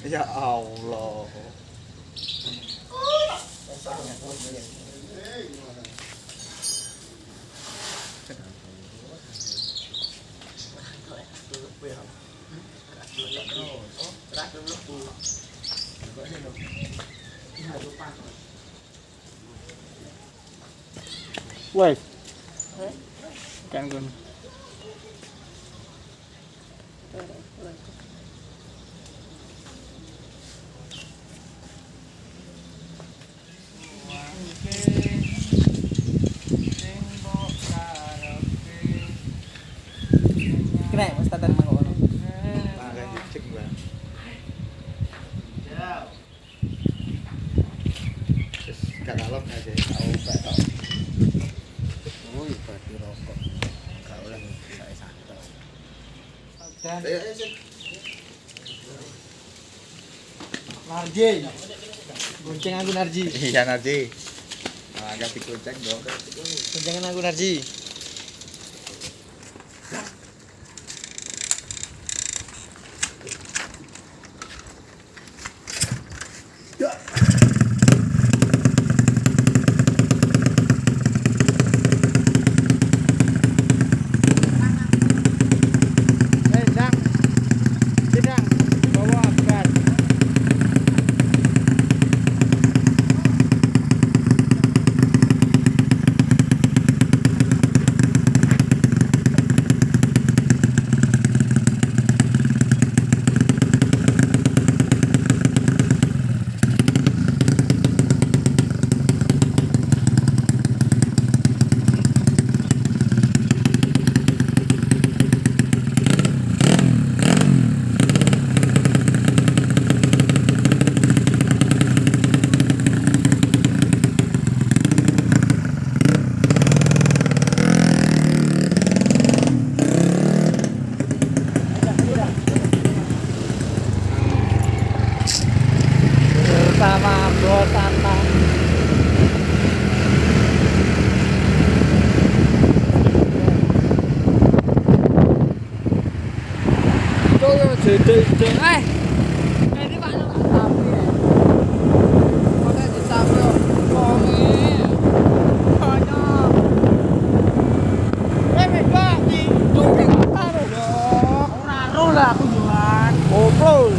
Ya Allah. Woi. Kan kun. Kena Mas Tatan mangkok ono. Makan cicik, Bang. Terus gak kalem aja, tahu gak tau. Woi, berarti rokok. Gak oleh saya santai. Dan Ayo, ayo. Narji. Gonceng aku Narji. Iya, Narji. Agak dikucek dong. Goncengan aku Narji. Sama bos santai. Tôi jadi ini Pak nang sapi. Kok di sapi kongi. Banyak. Mbak di dongeng karo dong. Ora ro lah aku jualan. Goblok.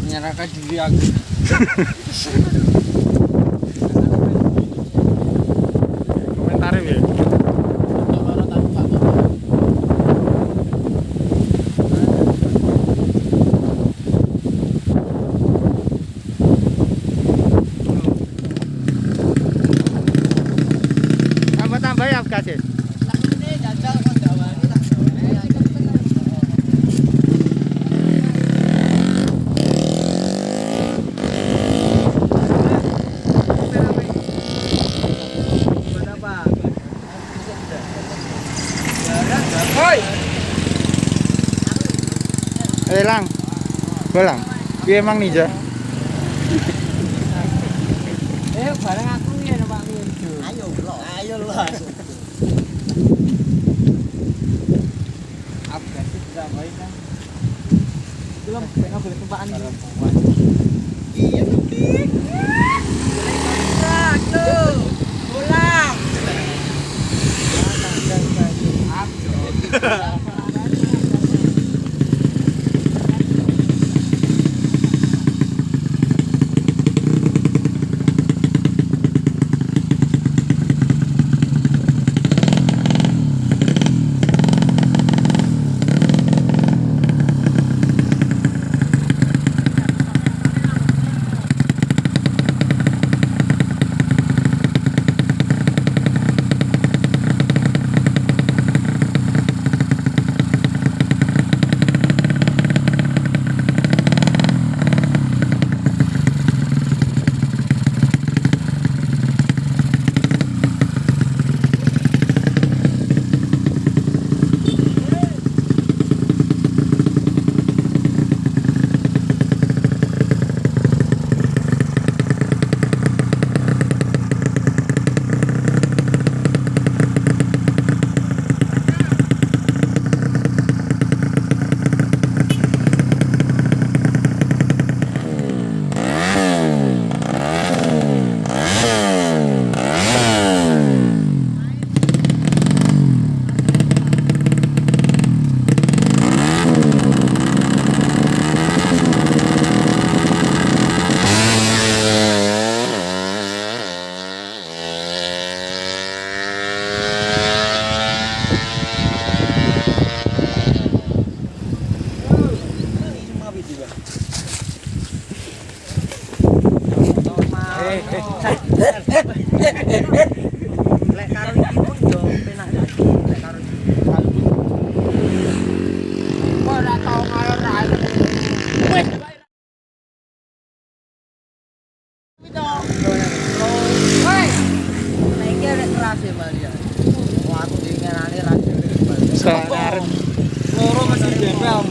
Menyerahkan diri aku. Komentar ya. Tambah-tambah ya kasih. Lang, bolang. Piye emang ninja? Barang aku ya Pak Minjo. Ayo lho. Upgrade tidak baik kan. Belum pengen boleh tumpahan ini. Iya tuh. Pulang. Lek karo iki pun yo penak lagi. Lek karo iki. Ora tau ngayor ra. Wes. Woi. Nek iki arek keras ya Bali ya. Wah aku dingenane ra dhewe. Sekarang Loro mesti dempel.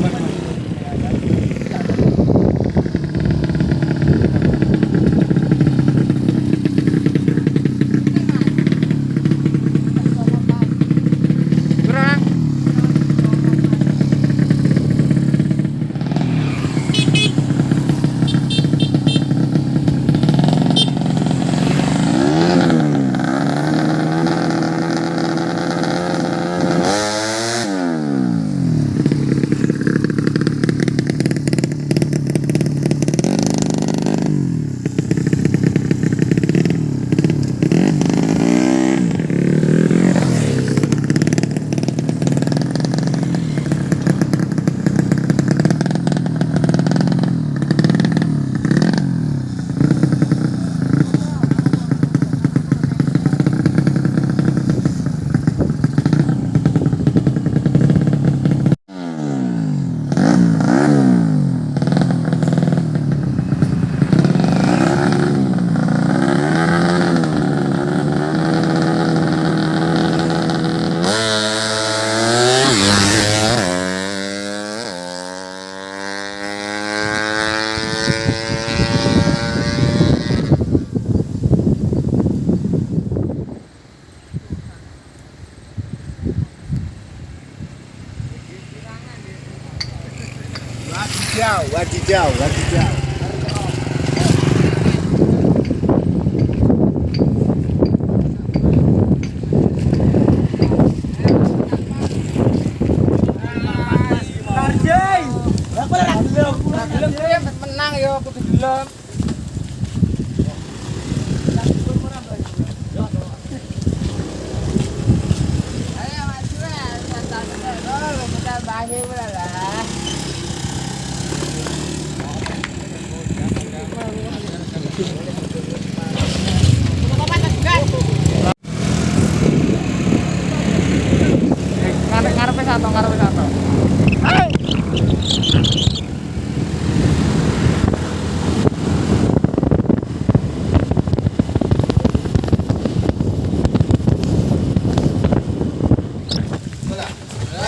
kurang. Wadidaw. Tarjeng. Lah kok ora gelem. Ora gelem kowe menang ya kudu gelem. Ayo maju lah, santai. Oh, kita bahas lah. Ngarepe satu.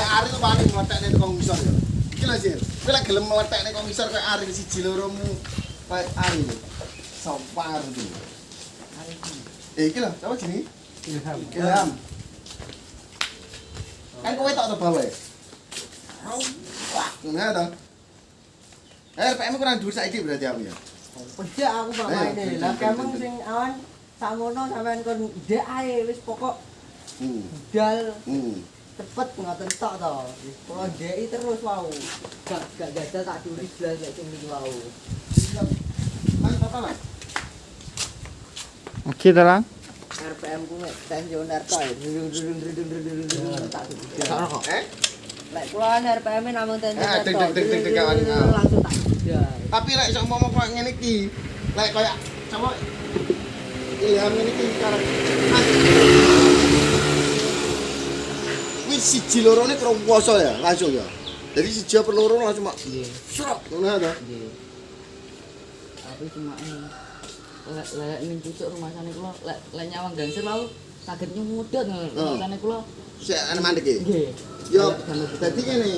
Ari tuh paling meletaknya tukang ngisor ya. Iki lho Sir. Kowe lek gelem meletaknya tukang ngisor kayak Ari siji loromu. Kayak Ari lho. Sopar itu. Iki lho, apa jenenge? Ilham. Kan kowe tok to bawe. Wah, ngono to. RPM kurang dhuwur saiki berarti aku ya. Pejak aku bawa ini. Lah kamu sing awan sakmono sampean kon ndek ae wis pokok budal cepet ngoten tok to. Kula ndeki terus wau. Gak gagal tak tulis blas lek sing iki wau. Mas apa Mas? Oke, Talang. RPM ku nek tensioner tok ya. Tak tulis. Kok? Lek kula RPM namung tensioner tok. Deg kawan. Langsung tak budal. Tapi lek sok ngomong koyo ngene iki, lek koyo sapa Ilham ngene iki sekarang. Wis siji lorone kurang kuasa ya, langsung ya. Jadi siji per loro langsung mak. Nggih. Srok ngono to. Nggih. Tapi cuma ini lek ning pucuk rumasane kula lek nyawang gangster mau saged nyumudut rumasane kula. Sik ana mandek iki. Nggih. Yo, dadi ngene.